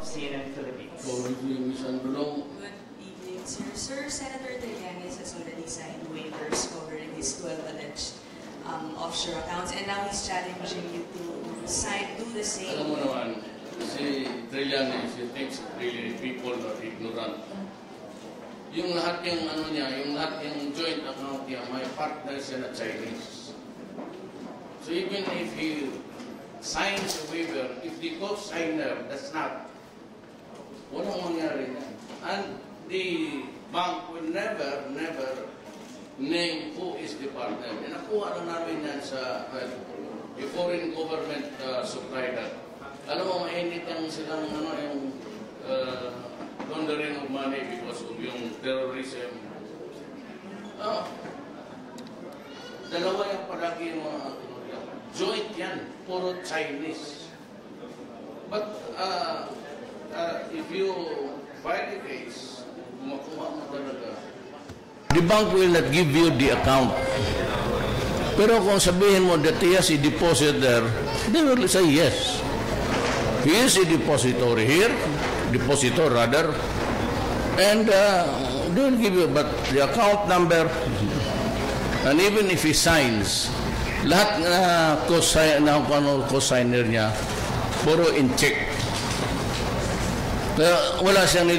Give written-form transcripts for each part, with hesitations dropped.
of CNN Philippines. Good evening, sir. Sir, Senator Bayani has already signed waivers covering his 12 alleged offshore accounts, and now he's challenging you to do the same. Alam mo naman, si Trillanes, he thinks really people are ignorant. Yung lahat yung ano niya, yung lahat yung joint account niya, may partner siya na Chinese. So even if he signs a waiver, if the co-signer does not, walang mangyari na. And the bank will never name who is the partner. And nakuha na namin yan sa the foreign government supply that. Alam mo, mainit yung silang yung laundering of money because of yung terrorism. Dalawa yung palagi yung mga joint yan, puro Chinese. But if you file the case, makuha mo talaga. The bank will not give you the account. Pero kung sabihin mo that he has a deposit there, they will say yes. He is a depositor here, and they will give you, but the account number, and even if he signs, lahat na co-signer niya, puro in check. Kaya wala siyang,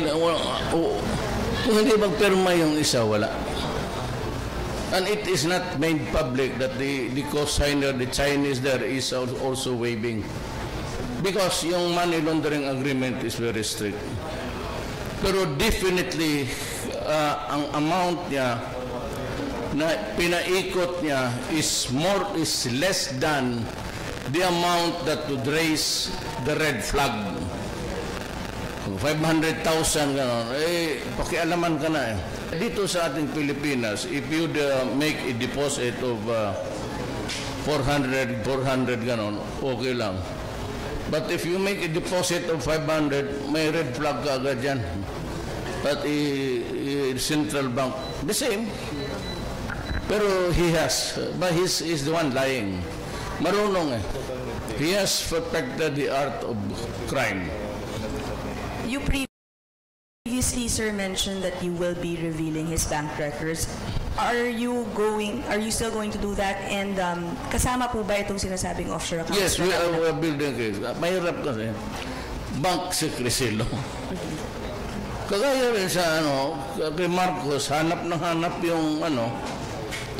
kung hindi magpirma yung isa, wala. And it is not made public that the co-signer, the Chinese there, is also waiving. Because yung money laundering agreement is very strict. Pero definitely, ang amount niya na pinaikot niya is less than the amount that would raise the red flag. 500,000 gano'n, pakialaman ka na eh. Dito sa ating Pilipinas, if you make a deposit of 400 gano'n, okay lang. But if you make a deposit of 500, may red flag ka agad yan. But central bank, the same. Pero he has, but he's the one lying. Marunong eh. He has perfected the art of crime. You previously, sir, mentioned that you will be revealing his bank records. Are you still going to do that? And kasama po ba itong sinasabing offshore accounts? Yes, we are building a case. Mahirap kasi. Bank secrecy law. Kagaya rin sa kay Marcos, hanap yung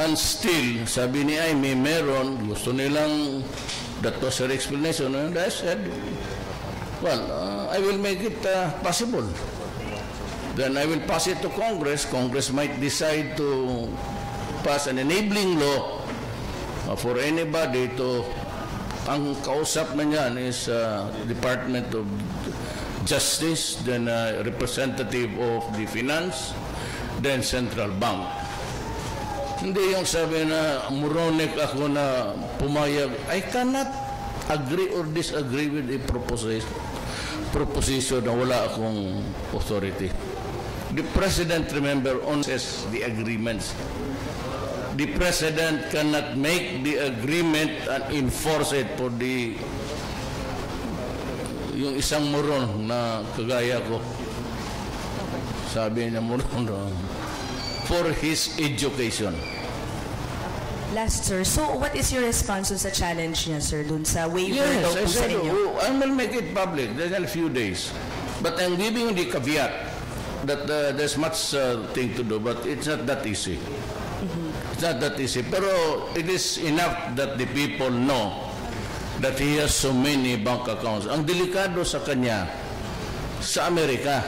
and still, sabi ni Amy, meron, gusto nilang, that was her explanation, and I said, well, I will make it possible. Then I will pass it to Congress. Congress might decide to pass an enabling law for anybody to, ang kausap na niyan is Department of Justice, then representative of the Finance, then Central Bank. Hindi yung sabi na moronic ako na pumayag. I cannot agree or disagree with a proposition na wala akong authority. The President, remember, says the agreements. The President cannot make the agreement and enforce it for yung isang moron na kagaya ko. Sabi niya moron for his education. Last, sir. So, what is your response sa challenge niya, sir, dun sa waiver daw po sa inyo? I will make it public. There's a few days. But I'm giving the caveat that there's much thing to do, but it's not that easy. It's not that easy. Pero it is enough that the people know that he has so many bank accounts. Ang delikado sa kanya, sa Amerika,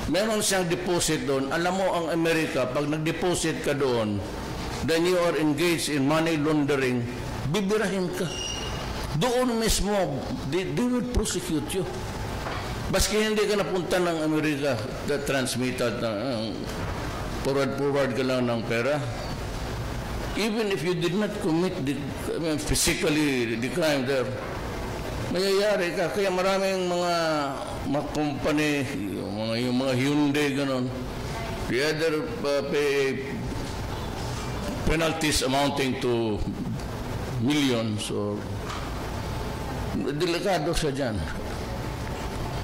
meron siyang deposit doon. Alam mo, ang Amerika, pag nag-deposit ka doon, then you are engaged in money laundering, bibirahin ka. Doon mismo, they will prosecute you. Baski hindi ka napunta ng Amerika, transmitted, forward ka lang ng pera. Even if you did not commit physically the crime there, mayayari ka. Kaya maraming mga company, yung mga Hyundai, ganon, the other pay penalties amounting to millions or delikado siya dyan.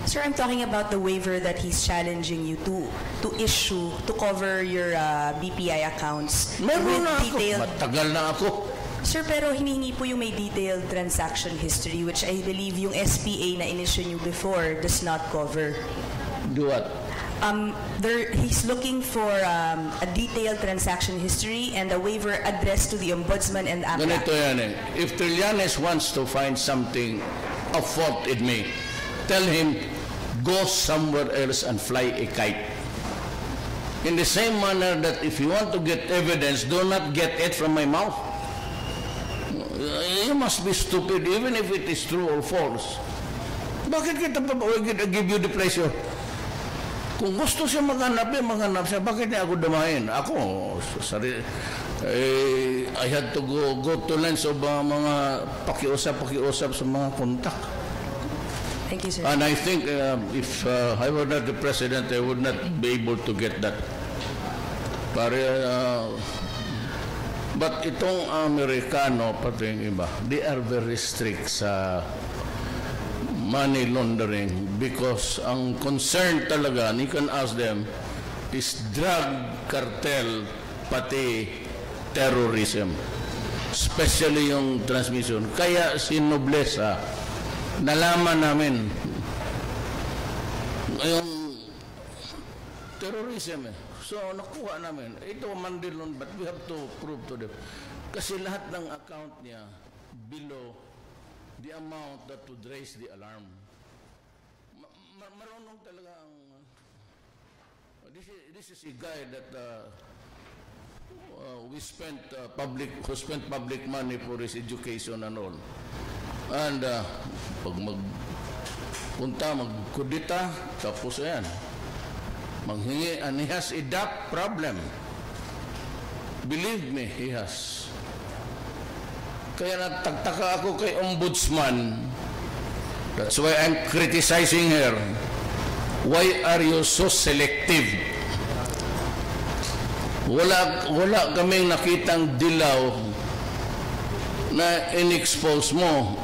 Sir, I'm talking about the waiver that he's challenging you to issue to cover your BPI accounts. Meron na ako. detailed. Matagal na ako. Sir, pero hinihingi po yung may detailed transaction history, which I believe yung SPA na in-issue nyo before does not cover. Do what? He's looking for a detailed transaction history and a waiver addressed to the Ombudsman and APRA. Ganito yan eh. If Trillanes wants to find something of fault in me, tell him, go somewhere else and fly a kite. In the same manner that if you want to get evidence, do not get it from my mouth. You must be stupid even if it is true or false. Bakit kita pa give you the pleasure? Kung gusto siya maghanap siya. Bakit niya ako damahin? Ako, I had to go to lengths of mga pakiusap sa mga kontak. Thank you, sir. And I think if I were not the president, I would not be able to get that. But itong Amerikano, pati yung iba, they are very strict sa money laundering because ang concern talaga, and you can ask them, is drug cartel pati terrorism. Especially yung transmission. Kaya si Noblesa, nalaman namin yung terrorism eh. So nakuha namin. Ito mandilon, but we have to prove to them. Kasi lahat ng account niya below the amount that would raise the alarm. Marunong talaga ang... This is a guy that who spent public money for his education and all. And pag magkudita, tapos ayan, manghingi, and he has a debt problem. Believe me, he has. Kaya natagtaka ako kay Ombudsman. That's why I'm criticizing her. Why are you so selective? Wala kaming nakitang dilaw na in-expose mo.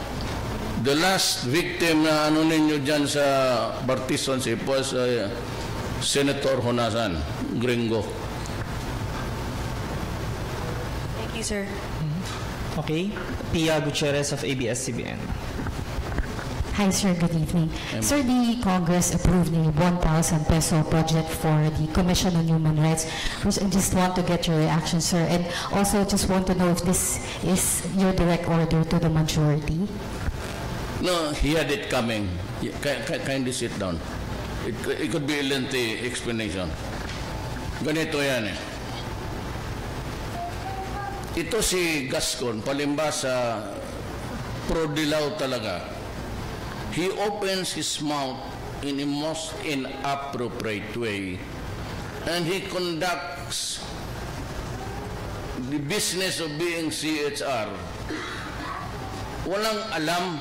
The last victim na ano ninyo dyan sa Bartison was Senator Honasan, Gringo. Thank you, sir. Okay. Pia Gutierrez of ABS-CBN. Hi, sir. Good evening. Sir, the Congress approved the 1,000 peso budget for the Commission on Human Rights. I just want to get your reaction, sir. And also just want to know if this is your direct order to the majority. No, he had it coming. Kindly sit down. It could be a lengthy explanation. Ganito yan eh. Ito si Gascon, palimba sa pro-dilaw talaga. He opens his mouth in a most inappropriate way and he conducts the business of being CHR. Walang alam.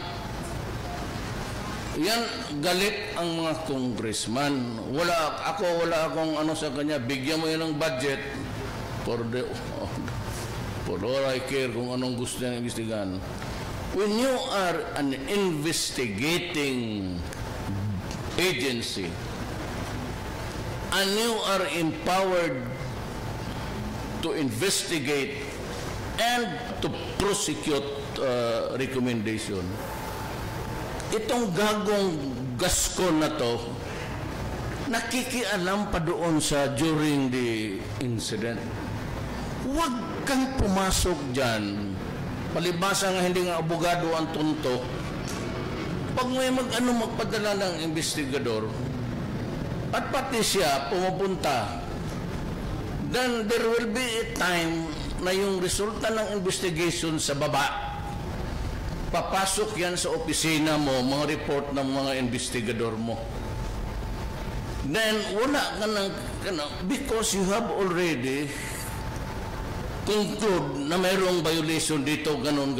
Yan, galit ang mga congressman. Wala akong ano sa kanya, bigyan mo yan ng budget for all I care kung anong gusto niya investigahan. When you are an investigating agency and you are empowered to investigate and to prosecute recommendation, itong gagong Gascon na to, nakikialam pa doon sa during the incident. Huwag kang pumasok dyan. Palibasa nga hindi nga abogado ang tuntok. Pag may magpadala ng investigador at pati siya pumupunta, then there will be a time na yung resulta ng investigation sa baba, papasok yan sa opisina mo, mga report ng mga investigador mo. Then wala ka ng, because you have already conclude na mayroong violation dito, ganon.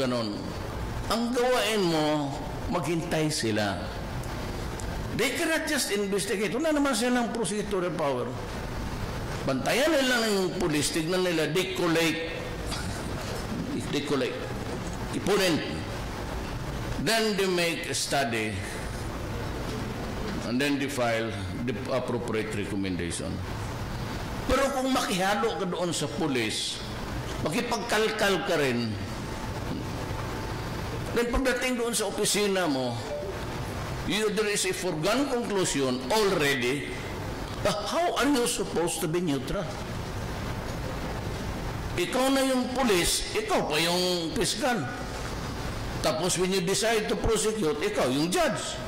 Ang gawain mo, maghintay sila. They cannot just investigate. Wala naman sila ng prosecutorial power. Bantayan nila ng police, tignan nila, they collect. Ipunin. Then they make a study. and then they file the appropriate recommendation. Pero kung makihalo ka doon sa pulis, makipagkalkal ka rin, then pagdating doon sa opisina mo, there is a foregone conclusion already. How are you supposed to be neutral? Ikaw na yung pulis, ikaw pa yung piskal. Tapos when you decide to prosecute, ikaw yung judge.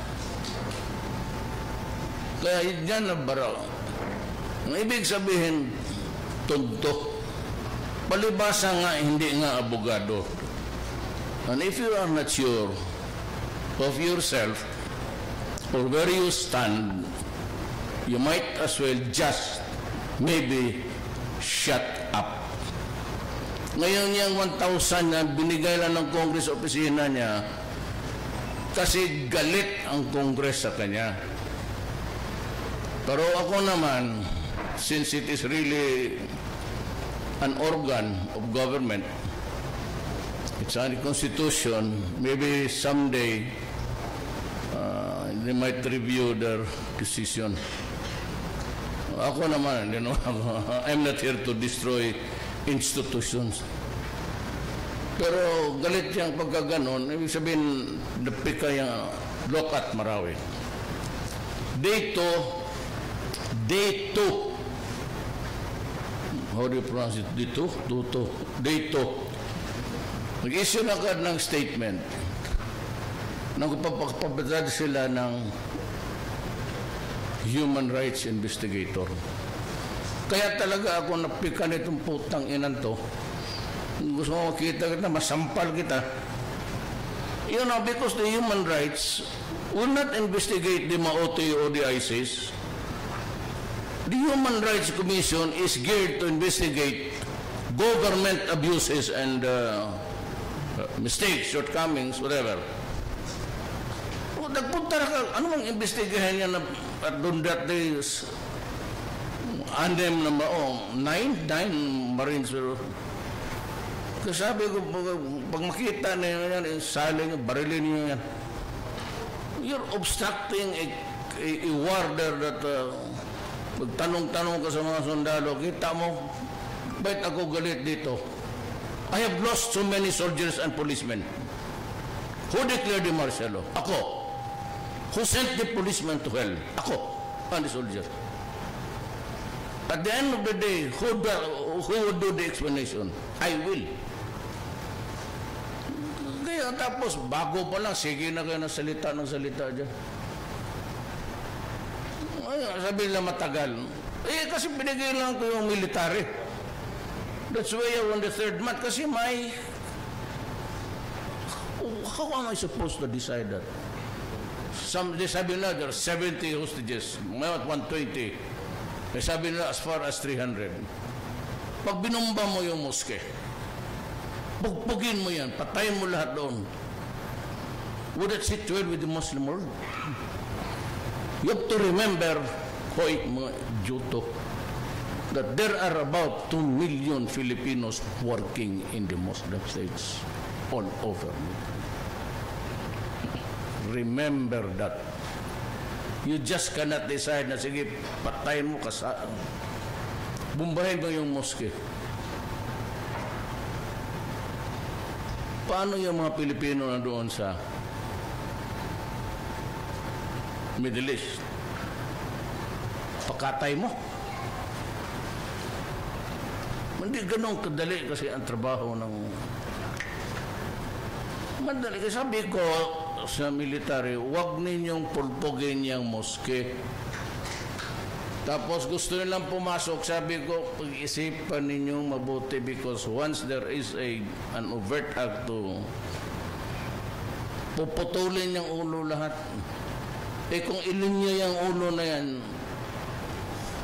Kaya yan na baraw. Ang ibig sabihin, tunto. Palibasa nga, hindi nga abogado. And if you are not sure of yourself or where you stand, you might as well just maybe shut up. Ngayon yung 1,000 na binigay lang ng Congress opisina niya kasi galit ang Congress sa kanya. Pero ako naman, since it is really an organ of government, it's a constitution, maybe someday they might review their decision. Ako naman, I'm not here to destroy institutions. Pero galit yung pagkaganon, ibig sabihin, napika yung look at Marawi. Day 2, how do you pronounce it? Day 2. Nag-issue na agad ng statement. Nagpapabazad sila ng human rights investigator. Kaya talaga ako napika nitong putang inan to. Gusto mo makita kita, masampal kita. You know, because the human rights will not investigate the MAOTI or the ISIS. The Human Rights Commission is geared to investigate government abuses and mistakes, shortcomings, whatever. O, nagpunta na ka, ano mang investigahan niya na Duterte andem na nine Marines. Kasi sabi ko, pag makita na yan, sali nyo, barilin nyo yan. You're obstructing a war there that magtanong-tanong ka sa mga sundalo, kita mo, bakit ako galit dito? I have lost so many soldiers and policemen. Who declared the martial law? Ako. Who sent the policemen to hell? Ako. And the soldiers. At the end of the day, who would do the explanation? I will. Kaya tapos, bago pa lang, sige na kayo ng salita dyan. Ay, sabi nila matagal. Eh, kasi binigay lang ko yung military. That's why you're on the 3rd month. Kasi may... How am I supposed to decide that? They sabi na, there are 70 hostages. May 120. May sabi nila as far as 300. Pag binumba mo yung moske, bugbugin mo yan, patayin mo lahat doon. Would it sit well with the Muslim world? You have to remember, hoy, mga Juto, that there are about 2 million Filipinos working in the Muslim states all over. Remember that. You just cannot decide na, sige, patayin mo, bumbahin mo yung moske. Paano yung mga Pilipino na doon sa Middle East? Pakatay mo. Hindi ganun kadali kasi ang trabaho ng... Madali. Kasi sabi ko sa military, huwag ninyong pulpugin yung moske. Tapos gusto nilang pumasok, sabi ko, pag-isipan ninyong mabuti because once there is an overt act to puputulin yung ulo lahat. Eh kung ilinya yung ulo na yan,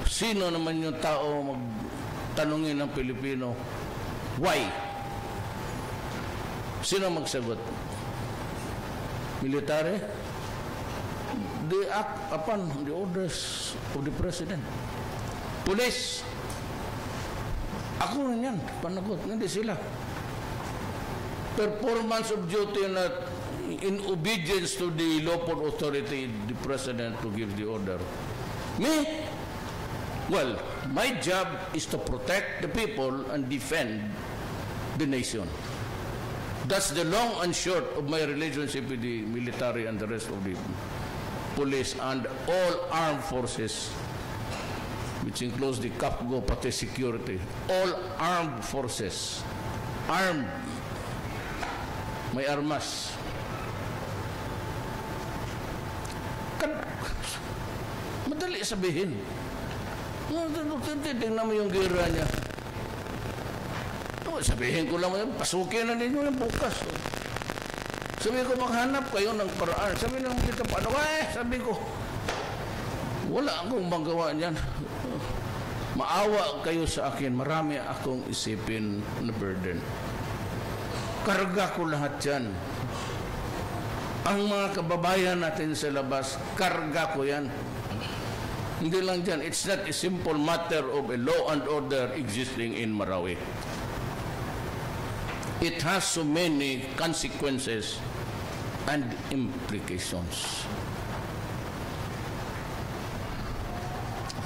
sino naman yung tao magtanungin ng Pilipino? Why? Sino magsagot? Military? They act upon the orders of the President. Police? Ako rin yan, panagot. Hindi sila. Performance of duty na in obedience to the lawful authority, the president to give the order. Me? Well, my job is to protect the people and defend the nation. That's the long and short of my relationship with the military and the rest of the police and all armed forces, which includes the CAPGO, pati security. All armed forces. Armed. May armas. Madali sabihin. Tingnan mo yung gira niya. Sabihin ko lang, pasukin na ninyo yung bukas. Sabi ko, maghanap kayo ng paraan. Sabi lang kita, paano ka Sabi ko, wala akong magawa niyan. Maawa kayo sa akin. Marami akong isipin na burden. Karga ko lahat yan. Ang mga kababayan natin sa labas, karga ko yan. Hindi lang dyan. It's not a simple matter of a law and order existing in Marawi. It has so many consequences and implications.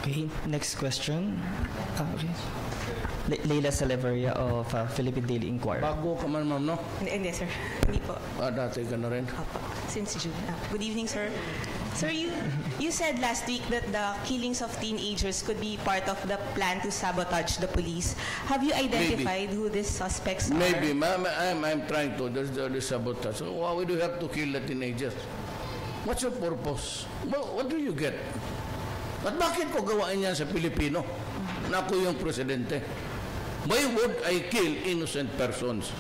Okay, next question. Okay. Leila Salaveria of Philippine Daily Inquirer. Bago ka man, ma'am, no? Hindi, sir. Hindi po. Dati ka na rin. Opo. Since June. Good evening, sir. Sir, you said last week that the killings of teenagers could be part of the plan to sabotage the police. Have you identified who these suspects are? Maybe. I'm trying to. There's the sabotage. So why do you have to kill the teenagers? What's your purpose? What do you get? At bakit ko gawain yan sa Pilipino? Na ako yung presidente. Why would I kill innocent persons?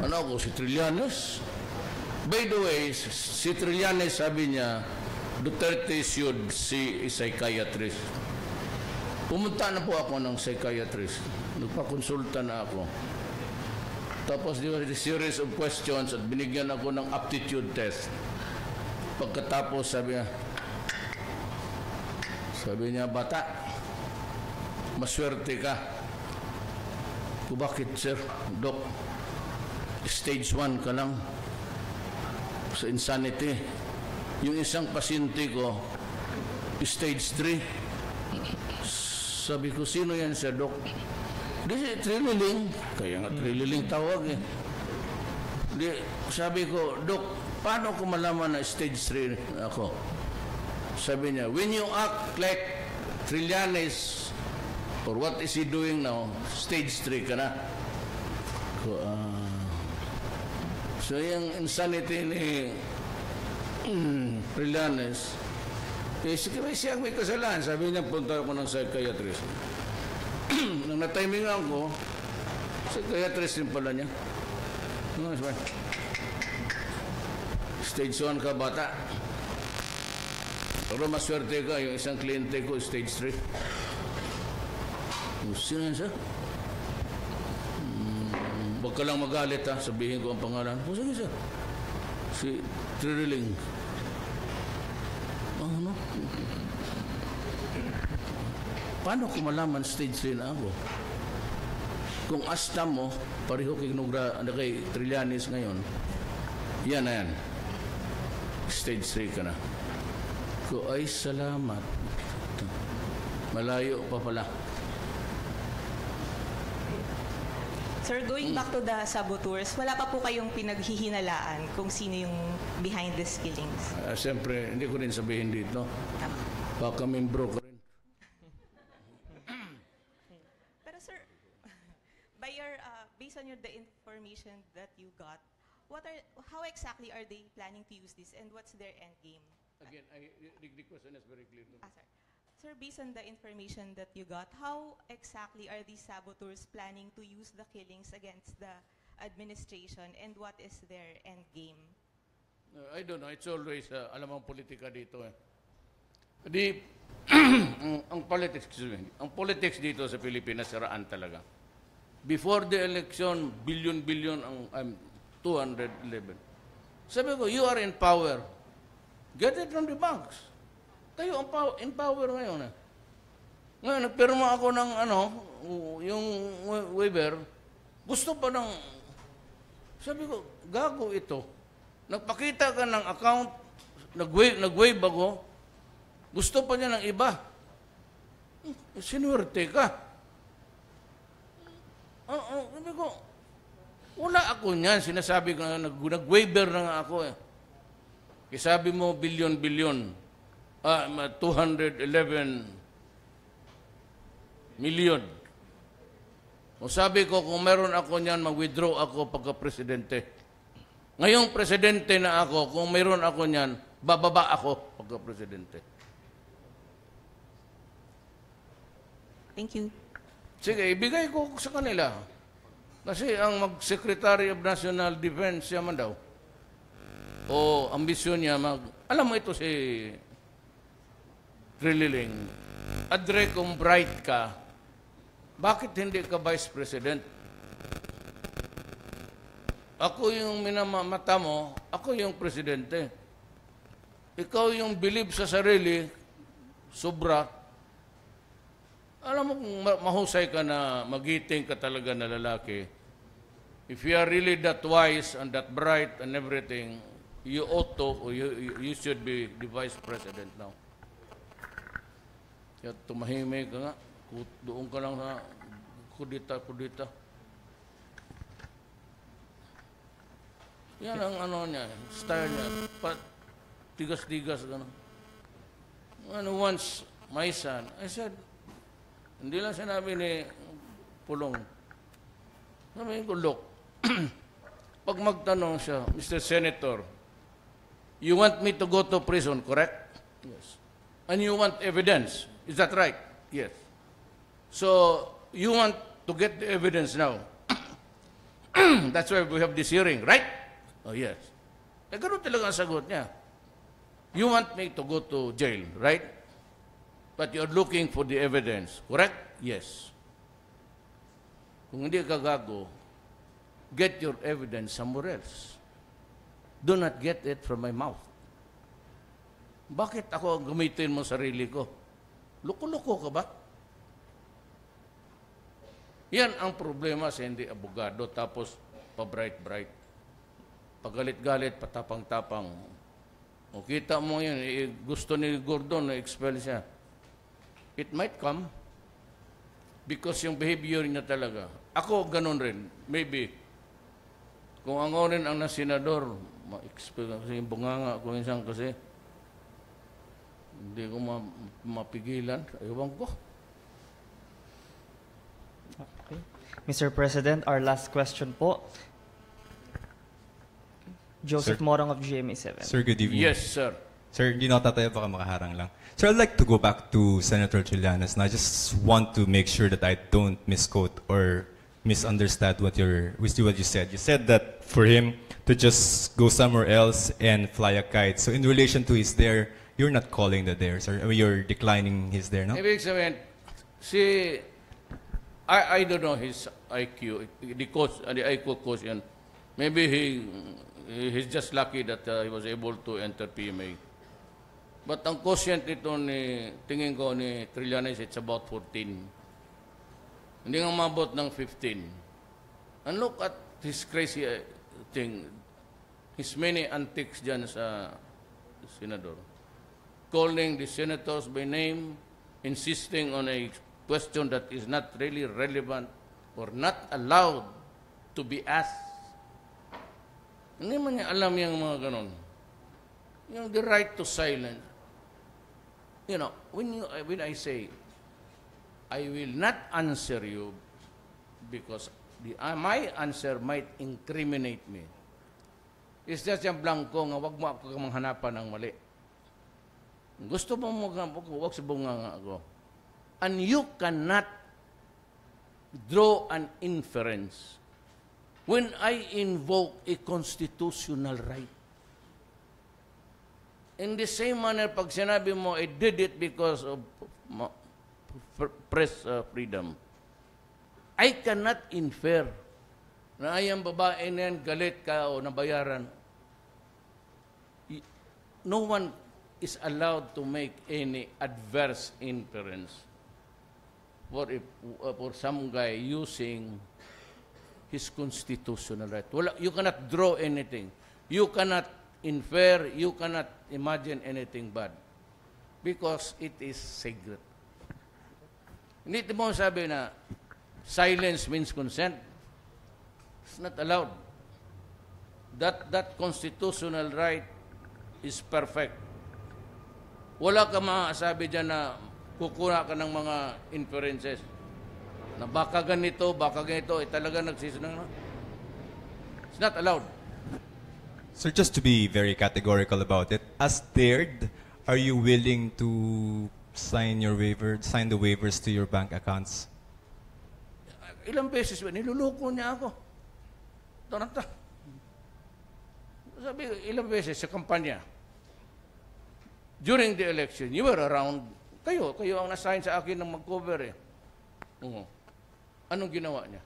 Ano ako, si Trillanes? By the way, si Trillanes sabi niya, Duterte should see a psychiatrist. Pumunta na po ako ng psychiatrist. Nagpakonsulta na ako. Tapos there was a series of questions at binigyan ako ng aptitude test. Pagkatapos sabi niya, bata, maswerte ka. Bakit, sir? Dok, stage 1 ka lang sa insanity. Yung isang pasyente ko, stage 3. Sabi ko, sino yan, sir, Dok? Di, trililing. Kaya nga trililing tawag eh. Di, sabi ko, Dok, paano ko malaman na stage 3 ako? Sabi niya, when you act like Trillanes, or what is he doing now, stage 3 ka na. So yung insanity ni Trillanes, sige, siya may kasalanan. Sabi niya, punta ako ng psychiatrist. Nang natimingan ko, psychiatrist din pala niya. Stage 1 ka, bata. Pero maswerte ka, yung isang kliyente ko, stage 3. Sino yan, sir? Huwag ka lang magalit, ha? Sabihin ko ang pangalan. Sige, sir. Si Trililing. Ano? Paano ko malaman stage 3 na ako? Kung asta mo, pareho kay Trillanes ngayon, yan na yan. Stage 3 ka na. Ko ay salamat. Malayo pa pala. Sir, going back to the saboteurs, wala pa po kayong pinaghihinalaan kung sino yung behind these killings? Siyempre, hindi ko rin sabihin dito. Baka membro ko rin. Pero sir, based on the information that you got, how exactly are they planning to use this and what's their end game? Again, the question is very clear to me. Sir. Sir, based on the information that you got, how exactly are these saboteurs planning to use the killings against the administration and what is their end game? I don't know. It's always, alam mo, politika dito eh. Ang politics dito sa Pilipinas, saraan talaga. Before the election, billion ang 211. Sabi ko, you are in power. Get it from the banks. Kayo ang in power ngayon. Ngayon, nagpirma ako ng yung waiver. Gusto pa ng Sabi ko, gago ito. Nagpakita ka ng account, nag-wave ako, gusto pa niya ng iba. Sinuwerte ka. Sabi ko, wala ako niyan. Sinasabi ko, nag-waiver na nga ako eh. Sabi mo, bilyon-bilyon. 211 million. O sabi ko, kung meron ako niyan, mag-withdraw ako pagka-presidente. Ngayong presidente na ako, kung meron ako niyan, bababa ako pagka-presidente. Thank you. Sige, ibigay ko sa kanila. Kasi ang mag-Secretary of National Defense siya man daw. O ambisyon niya alam mo ito si Trililing, adre kung bright ka, bakit hindi ka Vice President? Ako yung minamata mo, ako yung presidente. Ikaw yung believe sa sarili, sobra. Alam mo kung mahusay ka na magiting ka talaga na lalaki, if you are really that wise and that bright and everything, you ought to, or you should be the Vice President now. Kaya tumahimik ka nga, doon ka lang sa kudita. Yan ang ano niya, style niya. Tigas-tigas, gano'n. And once, my son, I said, hindi lang sinabi ni Pulong. Sabi ko, look, pag magtanong siya, Mr. Senator, you want me to go to prison, correct? Yes. And you want evidence, is that right? Yes. So, you want to get the evidence now. That's why we have this hearing, right? Oh, yes. Eh, gano'n talaga ang sagot niya. You want me to go to jail, right? But you're looking for the evidence, correct? Yes. Kung hindi ka gago, get your evidence somewhere else. Do not get it from my mouth. Bakit ako gamitin mo sarili ko? Loko-loko ka ba? Yan ang problema sa hindi abogado, tapos pa-bright-bright. Pagalit-galit, patapang-tapang. O kita mo yun, gusto ni Gordon na expel siya. It might come because yung behavior niya talaga. Ako, ganun rin. Maybe. Kung ako rin ang nasenador, ma-expel kasi yung bunganga ko minsan kasi hindi ko mapigilan. Ewan ko. Okay. Mr. President, our last question po. Joseph Sir? Morang of GMA7. Sir, good evening. Yes, sir. Sir, hindi na tayo, baka makaharang lang. Sir, I'd like to go back to Senator Trillanes, and I just want to make sure that I don't misquote or misunderstand what you said. You said that for him to just go somewhere else and fly a kite. So in relation to his there, you're not calling the there, sir. I mean, you're declining his there, no? Ibig sabihin, I don't know his IQ, the IQ quotient. Maybe he's just lucky that he was able to enter PMA. But ang quotient nito tingin ko ni Trillanes, it's about 14. Hindi nga mabot ng 15. And look at his crazy thing, his many antics dyan sa senador. Calling the senators by name, insisting on a question that is not really relevant or not allowed to be asked. Hindi man niya alam yung mga ganon. Yung the right to silence. You know, when I say, I will not answer you because my answer might incriminate me. It's just yung blanco nga, wag mo ako manghanapan ng mali. Gusto mo wag sa bunga ako. And you cannot draw an inference when I invoke a constitutional right. In the same manner, pag sinabi mo, I did it because of press freedom, I cannot infer na ayang babae na yan, galit ka o nabayaran. No one is allowed to make any adverse inference for some guy using his constitutional right. You cannot draw anything. You cannot infer, you cannot imagine anything bad. Because it is sacred. Hindi mo sabi na silence means consent. It's not allowed. That constitutional right is perfect. Wala ka maasabi dyan na kukuha ka ng mga inferences. Na baka ganito, talaga nagsisinang. It's not allowed. Sir, just to be very categorical about it, as dared, are you willing to sign the waivers to your bank accounts? Ilang beses ba, niluloko niya ako. Tonata. Sabi, ilang beses sa kampanya. During the election, you were around, kayo ang nasign sa akin ng mag-cover eh. Anong ginawa niya?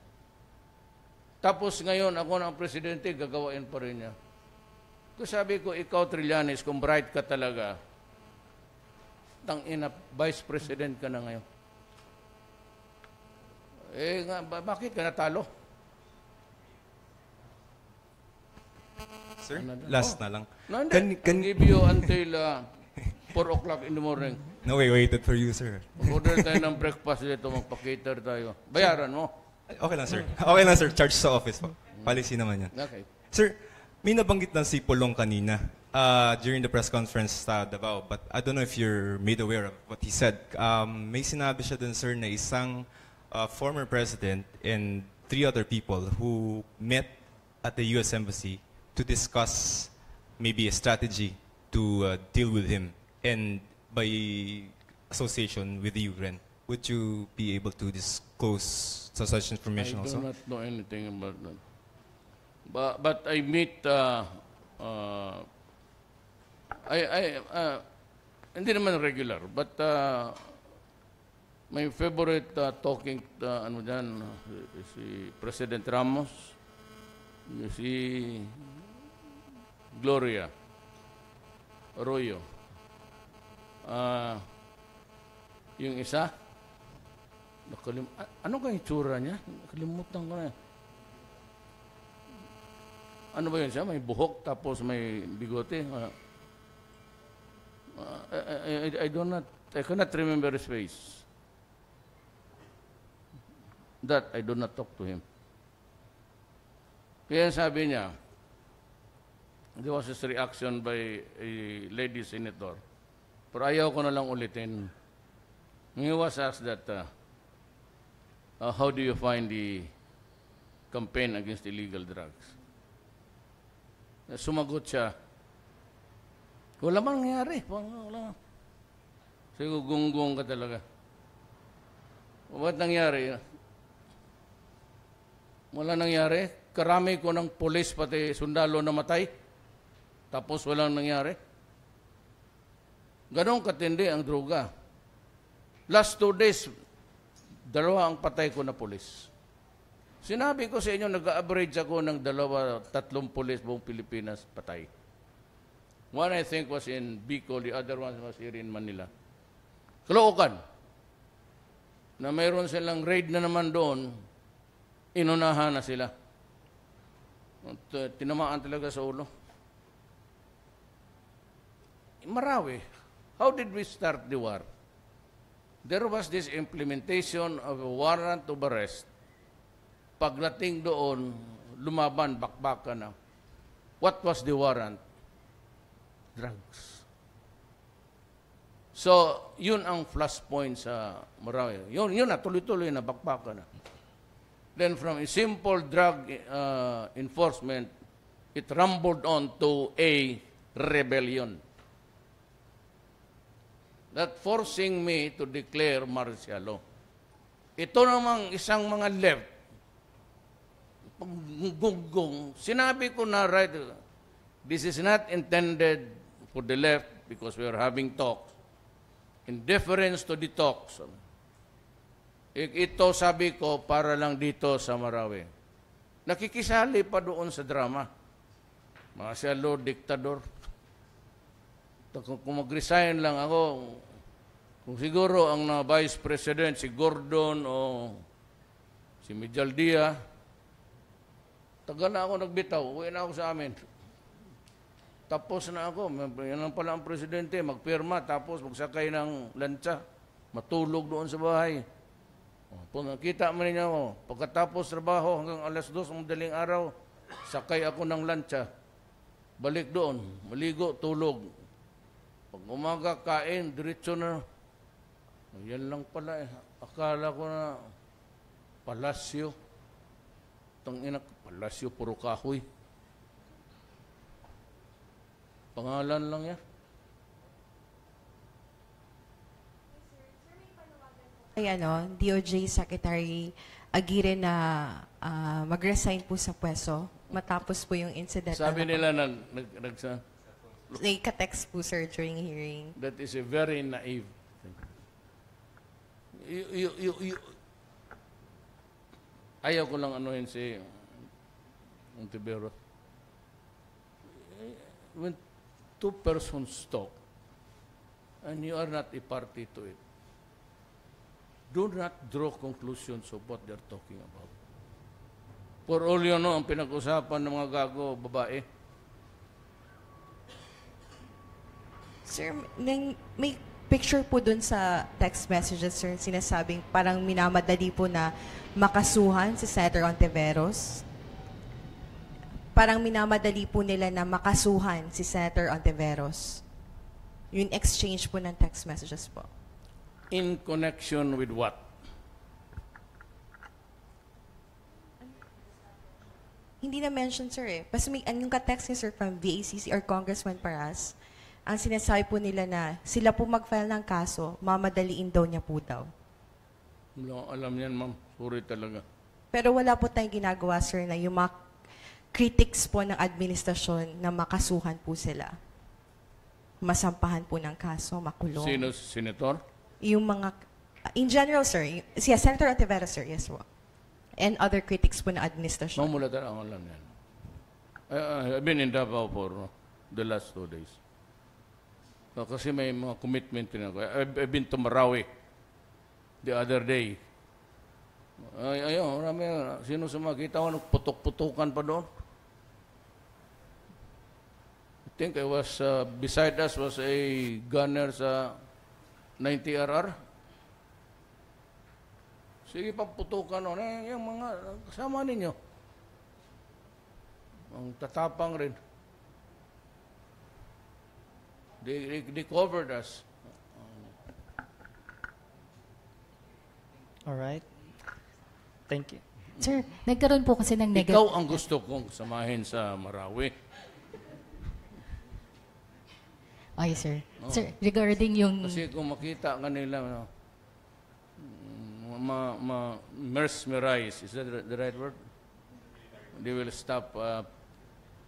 Tapos ngayon, ako na ang presidente, gagawain pa rin niya. Kung sabi ko, ikaw, Trillanes, kung bright ka talaga, tangina, vice president ka na ngayon. Bakit ka natalo? Sir, last na lang. No, can give you until 4 o'clock in the morning. No, we waited for you, sir. Order tayo ng breakfast dito, magpa-cater tayo. Bayaran mo. Okay lang, sir. Okay lang, sir. Charge sa office po. Policy naman yan. Okay. Sir, may nabanggit ng si Pulong kanina during the press conference sa Davao, but I don't know if you're made aware of what he said. May sinabi siya dun, sir, na isang former president and 3 other people who met at the U.S. Embassy to discuss maybe a strategy to deal with him and by association with the Ukraine. Would you be able to disclose such information also? I do not know anything about that. But I meet, hindi naman regular, but my favorite talking, si President Ramos, si Gloria Arroyo. Yung isa, ano ka itsura niya? Nakalimutan ko na. Ano ba yun siya? May buhok tapos may bigote. I cannot remember his face. That I do not talk to him. Kaya sabi niya, there was his reaction by a lady senator. Pero ayaw ko na lang ulitin. He was asked that, how do you find the campaign against illegal drugs? Sumagot siya, wala mang nangyari. Wala. Sige, gunggong ka talaga. Ba't nangyari? Wala nangyari. Karami ko ng polis pati sundalo na matay. Tapos walang nangyari. Ganon katindi ang droga. Last 2 days, 2 ang patay ko na polis. Sinabi ko sa inyo, nag-average ako ng 2-3 pulis buong Pilipinas patay. One I think was in Bicol, the other one was here in Manila. Caloocan. Na mayroon silang raid na naman doon, inunahan na sila. Tinamaan talaga sa ulo. Marawi, how did we start the war? There was this implementation of a warrant of arrest. Pagdating doon, lumaban, bakbakan na. What was the warrant? Drugs. So, yun ang flashpoint sa Marawi. Yun na, tuloy-tuloy na, bakbakan na. Then from a simple drug enforcement, it rumbled on to a rebellion. That forcing me to declare martial law. Ito namang isang mga left, gunggong, sinabi ko na right, this is not intended for the left because we are having talks. In deference to the talks, ito sabi ko para lang dito sa Marawi. Nakikisali pa doon sa drama. Martial law, diktador. Kung mag-resign lang ako, kung siguro ang vice president, si Gordon o si Mijaldia, Tagal na ako nagbitaw, uwi na ako sa amin. Tapos na ako, yan lang pala ang presidente, magpirma, tapos magsakay ng lancha, matulog doon sa bahay. Kita mo ninyo ako, pagkatapos trabaho hanggang alas 2 ng madaling araw, sakay ako ng lancha, balik doon, maligo, tulog. Pag umaga, kain, diretso na. Yan lang pala eh. Akala ko na palasyo. Tangina, palasyo, puro kahoy. Pangalan lang yan. Ay DOJ Secretary Aguirre na mag-resign po sa pwesto matapos po yung incident. Sabi nila na ka-text po, sir, during hearing. that is a very naive thing. Ayaw ko lang anuhin si Ontiveros. When two persons talk and you are not a party to it, do not draw conclusions of what they're talking about. For all you know, ang pinag-usapan ng mga gago, babae. Sir, may picture po dun sa text messages, sir, sinasabing parang minamadali po na makasuhan si Senator Ontiveros. Parang minamadali po nila na makasuhan si Senator Ontiveros. Yung exchange po ng text messages po. In connection with what? Hindi na mention, sir, eh. Basta may yung ka-text niya, sir, from VACC or Congressman Paras, ang sinasabi po nila na sila po mag-file ng kaso, mamadaliin daw niya po daw. Wala alam yan, ma'am. Sorry talaga. Pero wala po tayong ginagawa, sir, na yung mga critics po ng administrasyon na makasuhan po sila. Masampahan po ng kaso, makulong. Sino? Senator? Yung mga, in general, sir, siya, Senator Ontiveros, sir, yes po. And other critics po ng administrasyon. Ma'am, wala talaga alam yan. I've been in Davao for the last 2 days. Kasi may mga commitment din ako. I've been to Marawi the other day. Ayun, marami. Sino sumakita ko, nagputok-putukan pa doon. I think I was, beside us was a gunner sa 90RR. Sige, paputukan o. Yung mga kasama ninyo. Ang tatapang rin. They covered us. All right. Thank you. Sir, nagkaroon po kasi ng negative... Ikaw ang gusto kong samahin sa Marawi. Ay, sir. Sir, regarding yung... Kasi kung makita kanila, mesmerize, is that the right word? They will stop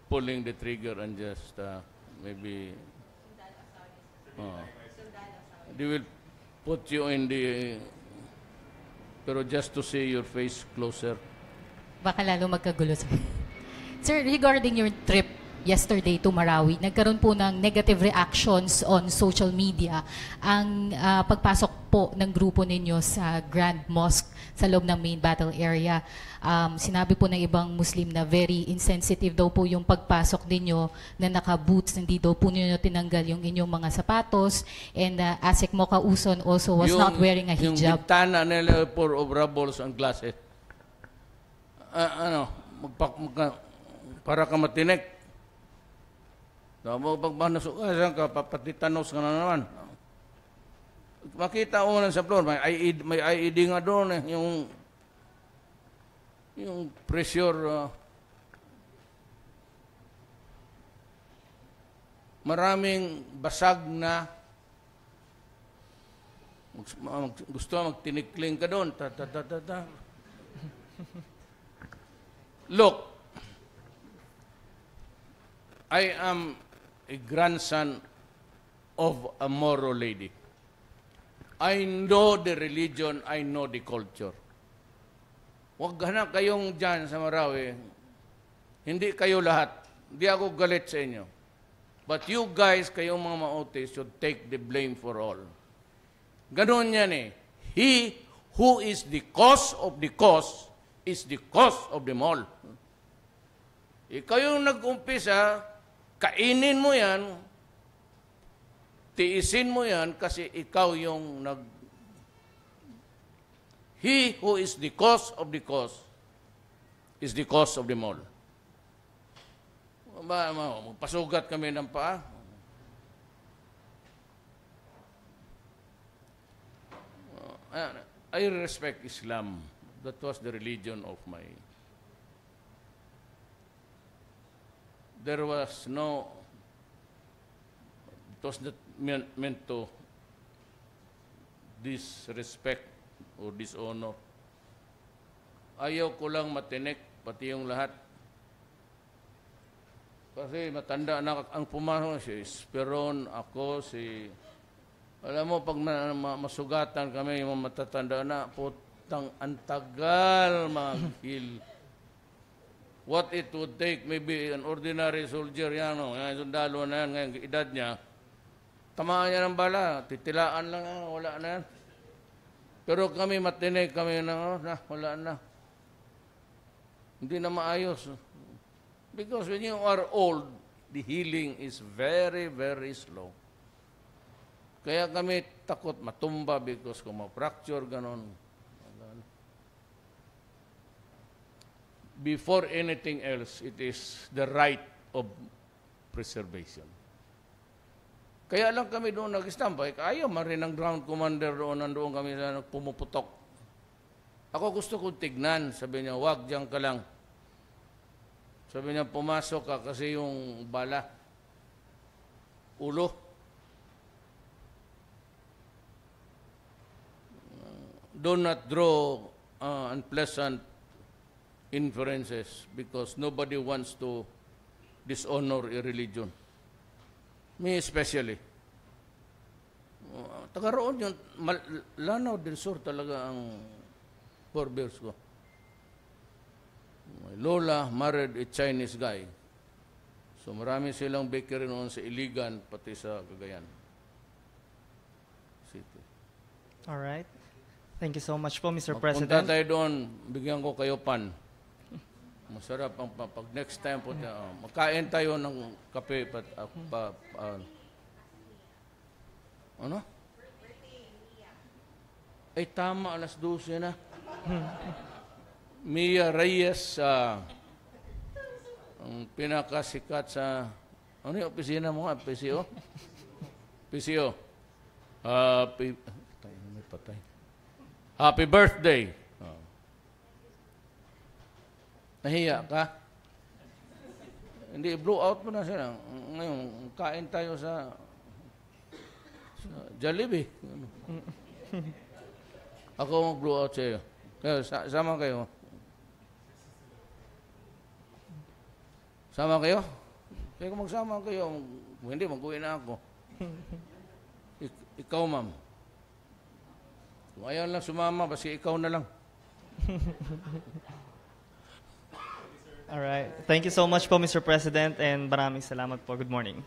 pulling the trigger and just maybe... they will put you in the... Pero just to see your face closer. Baka lalo magkagulo, sir. Sir, regarding your trip yesterday to Marawi, nagkaroon po ng negative reactions on social media ang pagpasok po ng grupo ninyo sa Grand Mosque sa loob ng main battle area. Sinabi po ng ibang Muslim na very insensitive daw po yung pagpasok ninyo na naka-boots, hindi daw po ninyo tinanggal yung inyong mga sapatos, and Asik Mocha Uson also was not wearing a hijab. Yung bintana nila for obrables ang klase. Para ka matinik. Pagpanasok ka, papatitanos ka na naman. Makita mo na sa floor, may IED nga doon eh, yung pressure. Maraming basag na gusto magtinikling ka doon. Look, I am a grandson of a Moro lady. I know the religion, I know the culture. Huwag na kayong dyan sa Marawi. Hindi kayo lahat. Hindi ako galit sa inyo. But you guys, kayong mga maote, should take the blame for all. Ganon yan eh. He who is the cause of the cause is the cause of them all. Ikaw yung nag-umpisa, kainin mo yan, tiisin mo yan kasi ikaw yung He who is the cause of the cause is the cause of them all. Magpasugat kami ng paa. I respect Islam. That was the religion of my... There was no... It was not meant to disrespect or dishonor. Ayaw ko lang matinik, pati yung lahat. Kasi matanda na ang pumasok, si Speron, ako, si... Alam mo, pag masugatan kami, yung matatanda na, putang antagal mag-heal. What it would take, maybe an ordinary soldier, yan, no? Yan, sundalo na yan, ngayon, edad niya, tamaan niya ng bala, titilaan lang, wala na yan. Pero kami matinig, kami na, wala na. Hindi na maayos. Because when you are old, the healing is very, very slow. Kaya kami takot matumba because kung ma-fracture, ganon. Before anything else, it is the right of preservation. Kaya lang kami doon nag-standby. Ayaw marin ang ground commander doon, nandoon kami sa pumuputok. Ako gusto kong tignan. Sabi niya, wag, diyan ka lang. Sabi niya, pumasok ka kasi yung bala, ulo. Do not draw unpleasant inferences because nobody wants to dishonor a religion. Me especially. Taga roon yun, Lanao del Sur talaga ang forebears ko. My lola married a Chinese guy. So marami silang bakery noon sa Iligan, pati sa Cagayan City. All right. Thank you so much po, Mr. Magpunta President. tayo doon, bigyan ko kayo pan. Masarap ang pag next time po, magkain tayo ng kape. Ano? Ay tama, alas 12 na. Mia Reyes, ang pinakasikat sa, ano yung opisina mo nga, PCO? PCO. May patay. Happy birthday. Nahiya ka? Hindi, blow out mo na sila. Ngayon, kain tayo sa Jollibee. Ako mag-blow out sa'yo. Kaya, sama kayo. Sama kayo? Kaya kung magsama kayo, hindi, mag-uwi na ako. Ikaw, ma'am. Kung ayaw lang sumama, basta ikaw na lang. All right. Thank you so much po, Mr. President, and maraming salamat po. Good morning.